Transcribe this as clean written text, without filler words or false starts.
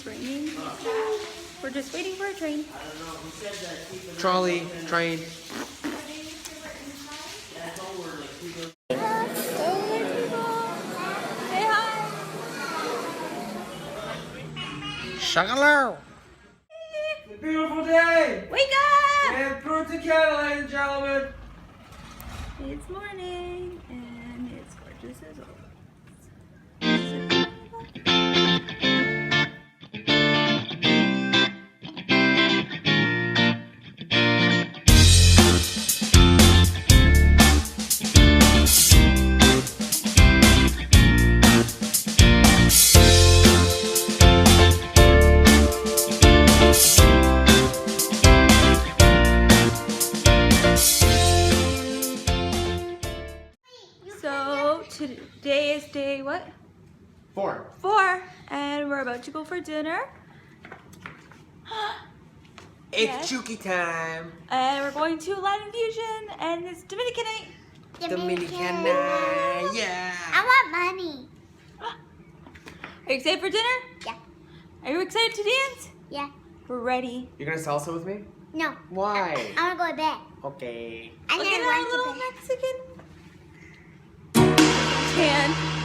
it's raining. We're just waiting for a train. Trolley, train. Say hi. Shagalo. It's a beautiful day! Wake up! In Punta Cana, ladies and gentlemen! It's morning and it's gorgeous as always. So today is day what? 4. 4, and we're about to go for dinner. It's Chuki time. And we're going to Latin Fusion, and it's Dominican night. Dominican night, yeah. I want money. Are you excited for dinner? Yeah. Are you excited to dance? Yeah. We're ready. You're gonna salsa with me? No. Why? I want to go to bed. Okay. I Look never at our went to little bed. Mexican tan.